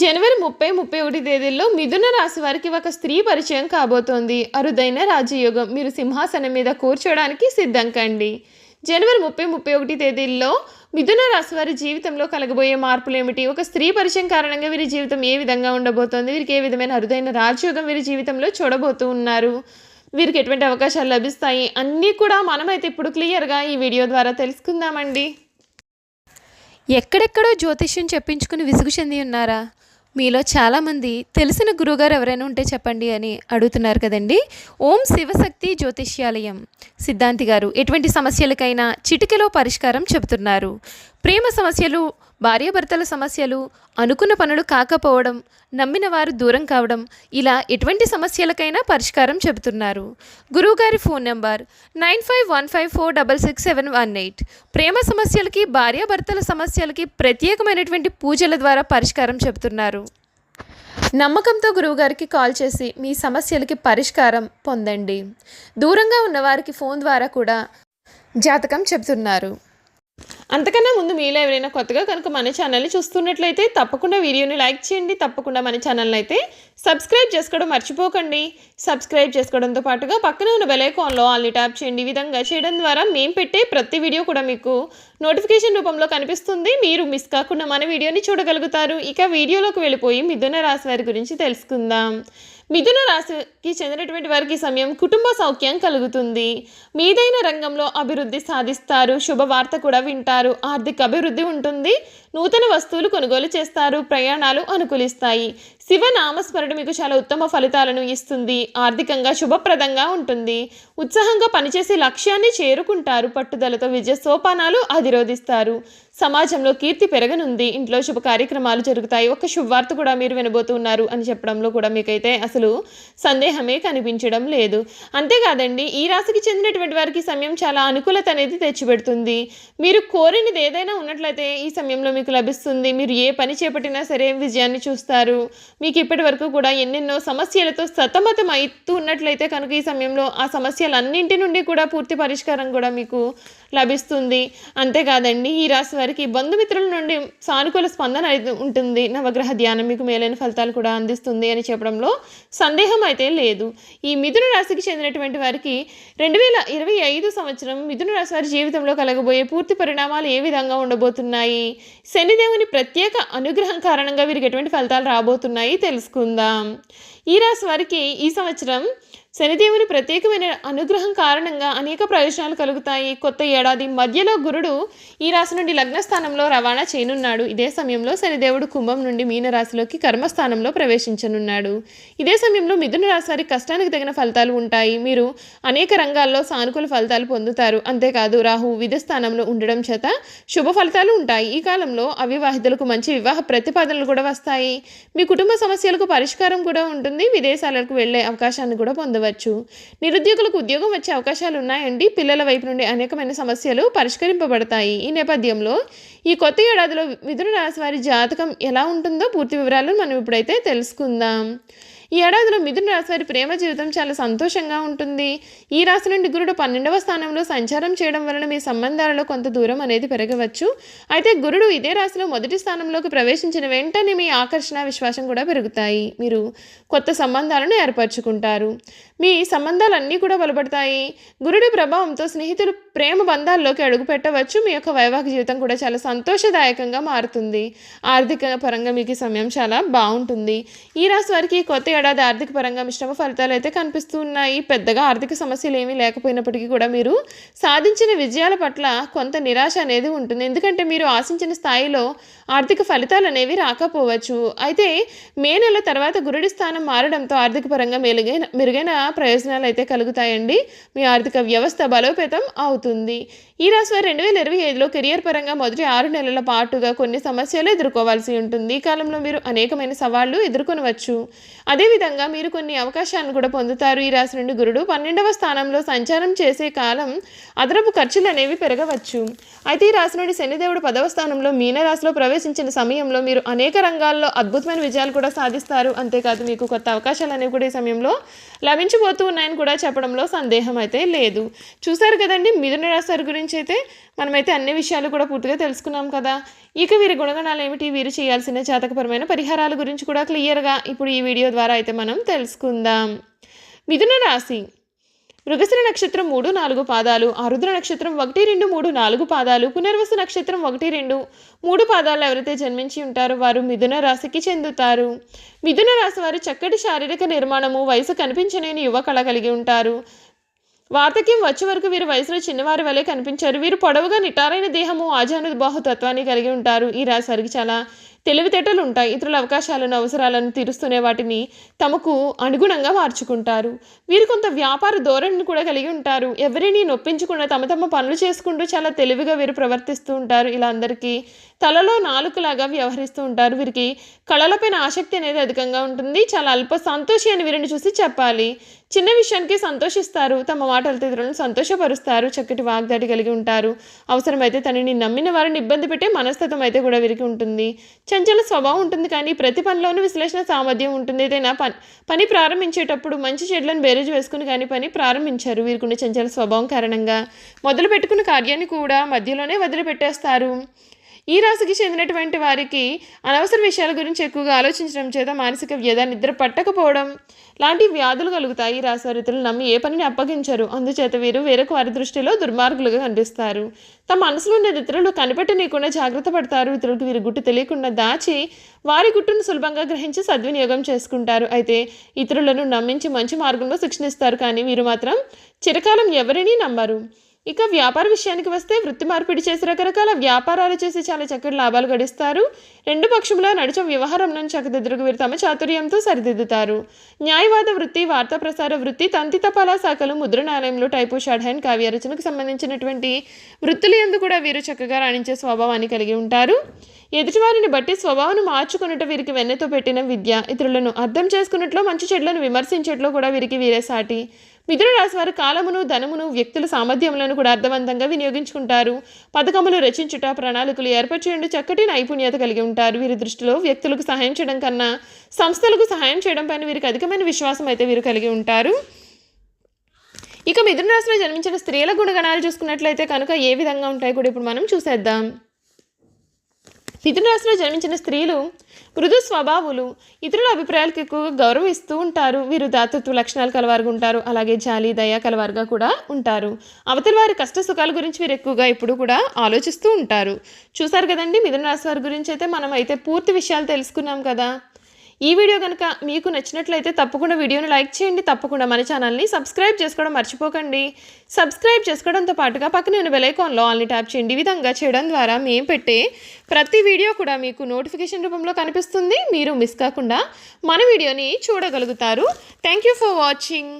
జనవరి 30, 31 తేదీల్లో మిథున రాశి వారికి ఒక స్త్రీ పరిచయం కాబోతోంది. అరుదైన రాజయోగం. మీరు సింహాసనం మీద కూర్చోడానికి సిద్ధం కండి. జనవరి 30, 31 తేదీల్లో మిథున రాశి వారి జీవితంలో కలగబోయే మార్పులు ఏమిటి? ఒక స్త్రీ పరిచయం కారణంగా వీరి జీవితం ఏ విధంగా ఉండబోతోంది? వీరికి ఏ విధమైన అరుదైన రాజయోగం వీరి జీవితంలో చూడబోతూ ఉన్నారు? వీరికి ఎటువంటి అవకాశాలు లభిస్తాయి? అన్నీ కూడా మనమైతే ఇప్పుడు క్లియర్గా ఈ వీడియో ద్వారా తెలుసుకుందామండి. ఎక్కడెక్కడో జ్యోతిష్యం చెప్పించుకుని విసుగు చెంది ఉన్నారా? మీలో చాలామంది తెలిసిన గురువుగారు ఎవరైనా ఉంటే చెప్పండి అని అడుగుతున్నారు కదండి. ఓం శివశక్తి జ్యోతిష్యాలయం సిద్ధాంతి గారు ఎటువంటి సమస్యలకైనా చిటికెలో పరిష్కారం చెబుతున్నారు. ప్రేమ సమస్యలు, భార్యాభర్తల సమస్యలు, అనుకున్న పనులు కాకపోవడం, నమ్మిన వారు దూరం కావడం, ఇలా ఎటువంటి సమస్యలకైనా పరిష్కారం చెబుతున్నారు. గురువుగారి ఫోన్ నెంబర్ 9515466718. ప్రేమ సమస్యలకి, భార్యాభర్తల సమస్యలకి ప్రత్యేకమైనటువంటి పూజల ద్వారా పరిష్కారం చెబుతున్నారు. నమ్మకంతో గురువుగారికి కాల్ చేసి మీ సమస్యలకి పరిష్కారం పొందండి. దూరంగా ఉన్నవారికి ఫోన్ ద్వారా కూడా జాతకం చెబుతున్నారు. అంతకన్నా ముందు మీలో ఎవరైనా కొత్తగా కనుక మన ఛానల్ని చూస్తున్నట్లయితే తప్పకుండా వీడియోని లైక్ చేయండి. తప్పకుండా మన ఛానల్ని అయితే సబ్స్క్రైబ్ చేసుకోవడం మర్చిపోకండి. సబ్స్క్రైబ్ చేసుకోవడంతో పాటుగా పక్కన ఉన్న బెల్ ఐకాన్లో ఆల్ని ట్యాప్ చేయండి. ఈ విధంగా చేయడం ద్వారా మేము పెట్టే ప్రతి వీడియో కూడా మీకు నోటిఫికేషన్ రూపంలో కనిపిస్తుంది. మీరు మిస్ కాకుండా మన వీడియోని చూడగలుగుతారు. ఇక వీడియోలోకి వెళ్ళిపోయి మిథున రాశి వారి గురించి తెలుసుకుందాం. మిథున రాశికి చెందినటువంటి వారికి సమయం కుటుంబ సౌఖ్యం కలుగుతుంది. మీదైన రంగంలో అభివృద్ధి సాధిస్తారు. శుభవార్త కూడా వింటారు. ఆర్థిక అభివృద్ధి ఉంటుంది. నూతన వస్తువులు కొనుగోలు చేస్తారు. ప్రయాణాలు అనుకూలిస్తాయి. శివనామస్మరణ మీకు చాలా ఉత్తమ ఫలితాలను ఇస్తుంది. ఆర్థికంగా శుభప్రదంగా ఉంటుంది. ఉత్సాహంగా పనిచేసి లక్ష్యాన్ని చేరుకుంటారు. పట్టుదలతో విజయ సోపానాలు అధిరోధిస్తారు. సమాజంలో కీర్తి పెరగనుంది. ఇంట్లో శుభ కార్యక్రమాలు జరుగుతాయి. ఒక శుభవార్త కూడా మీరు వినబోతున్నారు అని చెప్పడంలో కూడా మీకైతే అసలు సందేహమే కనిపించడం లేదు. అంతేకాదండి, ఈ రాశికి చెందినటువంటి వారికి సమయం చాలా అనుకూలత అనేది తెచ్చిపెడుతుంది. మీరు కోరినది ఏదైనా ఉన్నట్లయితే ఈ సమయంలో మీకు లభిస్తుంది. మీరు ఏ పని చేపట్టినా సరే విజయాన్ని చూస్తారు. మీకు ఇప్పటి వరకు కూడా ఎన్నెన్నో సమస్యలతో సతమతం అవుతూ ఉన్నట్లయితే కనుక ఈ సమయంలో ఆ సమస్యలన్నింటి నుండి కూడా పూర్తి పరిష్కారం కూడా మీకు లభిస్తుంది. అంతేకాదండి, ఈ రాశి వారికి బంధుమిత్రుల నుండి సానుకూల స్పందన ఉంటుంది. నవగ్రహ ధ్యానం మీకు మేలైన ఫలితాలు కూడా అందిస్తుంది అని చెప్పడంలో సందేహం అయితే లేదు. ఈ మిథున రాశికి చెందినటువంటి వారికి 2025 సంవత్సరం మిథున రాశి వారి జీవితంలో కలగబోయే పూర్తి పరిణామాలు ఏ విధంగా ఉండబోతున్నాయి? శనిదేవుని ప్రత్యేక అనుగ్రహం కారణంగా వీరికి ఎటువంటి ఫలితాలు రాబోతున్నాయి తెలుసుకుందాం. ఈ రాశి వారికి ఈ సంవత్సరం శనిదేవుని ప్రత్యేకమైన అనుగ్రహం కారణంగా అనేక ప్రయోజనాలు కలుగుతాయి. కొత్త ఏడాది మధ్యలో గురుడు ఈ రాశి నుండి లగ్నస్థానంలో రవాణా చేయనున్నాడు. ఇదే సమయంలో శనిదేవుడు కుంభం నుండి మీనరాశిలోకి కర్మస్థానంలో ప్రవేశించనున్నాడు. ఇదే సమయంలో మిథున రాశి వారి కష్టానికి తగిన ఫలితాలు ఉంటాయి. మీరు అనేక రంగాల్లో సానుకూల ఫలితాలు పొందుతారు. అంతేకాదు, రాహు విధస్థానంలో ఉండడం చేత శుభ ఫలితాలు ఉంటాయి. ఈ కాలంలో అవివాహితులకు మంచి వివాహ ప్రతిపాదనలు కూడా వస్తాయి. మీ కుటుంబ సమస్యలకు పరిష్కారం కూడా ఉంటుంది. విదేశాలకు వెళ్లే అవకాశాన్ని కూడా పొందవచ్చు. నిరుద్యోగులకు ఉద్యోగం వచ్చే అవకాశాలు ఉన్నాయండి. పిల్లల వైపు నుండి అనేకమైన సమస్యలు పరిష్కరింపబడతాయి. ఈ నేపథ్యంలో ఈ కొత్త ఏడాదిలో మిథున రాశి వారి జాతకం ఎలా ఉంటుందో పూర్తి వివరాలను మనం ఇప్పుడైతే తెలుసుకుందాం. ఈ ఏడాదిలో మిథున రాశి వారి ప్రేమ జీవితం చాలా సంతోషంగా ఉంటుంది. ఈ రాశి నుండి గురుడు 12వ స్థానంలో సంచారం చేయడం వలన మీ సంబంధాలలో కొంత దూరం అనేది పెరగవచ్చు. అయితే గురుడు ఇదే రాశిలో మొదటి స్థానంలోకి ప్రవేశించిన వెంటనే మీ ఆకర్షణ, విశ్వాసం కూడా పెరుగుతాయి. మీరు కొత్త సంబంధాలను ఏర్పరచుకుంటారు. మీ సంబంధాలన్నీ కూడా బలపడతాయి. గురుడి ప్రభావంతో స్నేహితులు ప్రేమ బంధాల్లోకి అడుగు పెట్టవచ్చు. మీ యొక్క వైవాహిక జీవితం కూడా చాలా సంతోషదాయకంగా మారుతుంది. ఆర్థిక పరంగా మీకు ఈ సమయం చాలా బాగుంటుంది. ఈ రాశి వారికి కొత్త ఏడాది ఆర్థిక పరంగా మిశ్రమ ఫలితాలు అయితే కనిపిస్తూ ఉన్నాయి. పెద్దగా ఆర్థిక సమస్యలు ఏమీ లేకపోయినప్పటికీ కూడా మీరు సాధించిన విజయాల పట్ల కొంత నిరాశ అనేది ఉంటుంది. ఎందుకంటే మీరు ఆశించిన స్థాయిలో ఆర్థిక ఫలితాలు అనేవి రాకపోవచ్చు. అయితే మే నెల తర్వాత గురుడి స్థానం మారడంతో ఆర్థిక పరంగా మెరుగైన ప్రయోజనాలు అయితే కలుగుతాయండి. మీ ఆర్థిక వ్యవస్థ బలోపేతం అవుతుంది. ఈ రాశి వారు 2025లో కెరియర్ పరంగా మొదటి 6 నెలల పాటుగా కొన్ని సమస్యలు ఎదుర్కోవాల్సి ఉంటుంది. ఈ కాలంలో మీరు అనేకమైన సవాళ్లు ఎదుర్కొనవచ్చు. అదేవిధంగా మీరు కొన్ని అవకాశాలను కూడా పొందుతారు. ఈ రాశి నుండి గురుడు 12వ స్థానంలో సంచారం చేసే కాలం అదనపు ఖర్చులు అనేవి పెరగవచ్చు. అయితే ఈ రాశి నుండి శనిదేవుడు 10వ స్థానంలో మీనరాశిలో ప్రవేశించిన సమయంలో మీరు అనేక రంగాల్లో అద్భుతమైన విజయాలు కూడా సాధిస్తారు. అంతేకాదు, మీకు కొత్త అవకాశాలు అనేవి కూడా ఈ సమయంలో లభించబోతూ ఉన్నాయని కూడా చెప్పడంలో సందేహం అయితే లేదు. చూశారు కదండి, మిథున రాశి వారి గురించి అయితే మనమైతే అన్ని విషయాలు కూడా పూర్తిగా తెలుసుకున్నాం కదా. ఇక వీరి గుణగణాలు ఏమిటి, వీరు చేయాల్సిన జాతకపరమైన పరిహారాల గురించి కూడా క్లియర్గా ఇప్పుడు ఈ వీడియో ద్వారా అయితే మనం తెలుసుకుందాం. మిథున రాశి మృగశిర నక్షత్రం 3, 4 పాదాలు, ఆరుద్ర నక్షత్రం 1, 2, 3, 4 పాదాలు, పునర్వసు నక్షత్రం 1, 2, 3 పాదాలు ఎవరైతే జన్మించి ఉంటారో వారు మిథున రాశికి చెందుతారు. మిథున రాశి వారు చక్కటి శారీరక నిర్మాణము, వయసు కనిపించలేని యువ కళ కలిగి ఉంటారు. వార్ధక్యం వచ్చే వరకు వీరు వయసులో చిన్నవారి వలె కనిపించారు. వీరు పొడవుగా నిటారైన దేహము, ఆజానుబాహుతత్వాన్ని కలిగి ఉంటారు. ఈ రాశి వారికి చాలా తెలివితేటలు ఉంటాయి. ఇతరుల అవకాశాలను, అవసరాలను తీరుస్తూనే వాటిని తమకు అనుగుణంగా మార్చుకుంటారు. వీరు కొంత వ్యాపార ధోరణిని కూడా కలిగి ఉంటారు. ఎవరిని నొప్పించకుండా తమ పనులు చేసుకుంటూ చాలా తెలివిగా వీరు ప్రవర్తిస్తూ ఉంటారు. ఇలా అందరికీ తలలో నాలుకలాగా వ్యవహరిస్తూ ఉంటారు. వీరికి కళలపైన ఆసక్తి అనేది అధికంగా ఉంటుంది. చాలా అల్ప సంతోషి అని వీరిని చూసి చెప్పాలి. చిన్న విషయానికి సంతోషిస్తారు. తమ మాటలతో ఇతరులను సంతోషపరుస్తారు. చక్కటి వాగ్దాటి కలిగి ఉంటారు. అవసరమైతే తనని నమ్మిన వారిని ఇబ్బంది పెట్టే మనస్తత్వం అయితే కూడా వీరికి ఉంటుంది. చంచల స్వభావం ఉంటుంది, కానీ ప్రతి పనిలోనూ విశ్లేషణ సామర్థ్యం ఉంటుంది. ఏదైనా పని ప్రారంభించేటప్పుడు మంచి చెడులను బేరేజ్ వేసుకుని కానీ పని ప్రారంభించారు. వీరికి చంచల స్వభావం కారణంగా మొదలు పెట్టుకున్న కార్యాన్ని కూడా మధ్యలోనే వదిలిపెట్టేస్తారు. ఈ రాశికి చెందినటువంటి వారికి అనవసర విషయాల గురించి ఎక్కువగా ఆలోచించడం చేత మానసిక వ్యధ, నిద్ర పట్టకపోవడం లాంటి వ్యాధులు కలుగుతాయి. ఈ రాశి వారు ఇతరులు నమ్మి ఏ పనిని అప్పగించరు. అందుచేత వీరు వేరొక వారి దృష్టిలో దుర్మార్గులుగా కనిపిస్తారు. తమ మనసులో ఉండేది ఇతరులు కనిపెట్టనీయకుండా జాగ్రత్త పడతారు. ఇతరులకు వీరి గుట్టు తెలియకుండా దాచి వారి గుట్టును సులభంగా గ్రహించి సద్వినియోగం చేసుకుంటారు. అయితే ఇతరులను నమ్మించి మంచి మార్గంలో శిక్షణిస్తారు, కానీ వీరు మాత్రం చిరకాలం ఎవరినీ నమ్మరు. ఇక వ్యాపార విషయానికి వస్తే వృత్తి మార్పిడి చేసి రకరకాల వ్యాపారాలు చేసి చాలా చక్కటి లాభాలు గడిస్తారు. రెండు పక్షముల నడిచే వ్యవహారం చక్కదిద్దుకు వీరు తమ చాతుర్యంతో సరిదిద్దుతారు. న్యాయవాద వృత్తి, వార్తా ప్రసార వృత్తి, తంతి తపాలా శాఖలు, ముద్రణాలయంలో టైపు, షార్ట్ హ్యాండ్, కావ్య రచనకు సంబంధించినటువంటి వృత్తులు యందు కూడా వీరు చక్కగా రాణించే స్వభావాన్ని కలిగి ఉంటారు. ఎదుటివారిని బట్టి స్వభావాన్ని మార్చుకున్నట్టు వీరికి వెన్నెతో పెట్టిన విద్య. ఇతరులను అర్థం చేసుకున్నట్లో, మంచి చెడులను విమర్శించట్లో కూడా వీరికి వీరే సాటి. మిథున రాశి వారు కాలమును, ధనమును, వ్యక్తుల సామర్థ్యములను కూడా అర్థవంతంగా వినియోగించుకుంటారు. పథకములు రచించుట, ప్రణాళికలు ఏర్పరచేయండి చక్కటి నైపుణ్యత కలిగి ఉంటారు. వీరి దృష్టిలో వ్యక్తులకు సహాయం చేయడం కన్నా సంస్థలకు సహాయం చేయడం పైన వీరికి అధికమైన విశ్వాసం అయితే వీరు కలిగి ఉంటారు. ఇక మిథున రాశిలో జన్మించిన స్త్రీల గుణగణాలు చూసుకున్నట్లయితే కనుక ఏ విధంగా ఉంటాయి కూడా ఇప్పుడు మనం చూసేద్దాం. మిథున రాశిలో జన్మించిన స్త్రీలు మృదు స్వభావులు, ఇతరుల అభిప్రాయాలకు ఎక్కువగా గౌరవం ఇస్తూ ఉంటారు. వీరు దాతృత్వ లక్షణాలు కలవారుగా ఉంటారు. అలాగే జాలి, దయ కలవారుగా కూడా ఉంటారు. అవతల వారి కష్ట సుఖాల గురించి వీరు ఎక్కువగా ఇప్పుడు కూడా ఆలోచిస్తూ ఉంటారు. చూసారు కదండి, మిథున రాశి వారి గురించి అయితే మనం అయితే పూర్తి విషయాలు తెలుసుకున్నాం కదా. ఈ వీడియో కనుక మీకు నచ్చినట్లయితే తప్పకుండా వీడియోని లైక్ చేయండి. తప్పకుండా మన ఛానల్ని సబ్స్క్రైబ్ చేసుకోవడం మర్చిపోకండి. సబ్స్క్రైబ్ చేసుకోవడంతో పాటుగా పక్కనే ఉన్న బెల్ ఐకాన్లో ఆల్ని ట్యాప్ చేయండి. ఈ విధంగా చేయడం ద్వారా మేము పెట్టే ప్రతి వీడియో కూడా మీకు నోటిఫికేషన్ రూపంలో కనిపిస్తుంది. మీరు మిస్ కాకుండా మన వీడియోని చూడగలుగుతారు. Thank you for watching.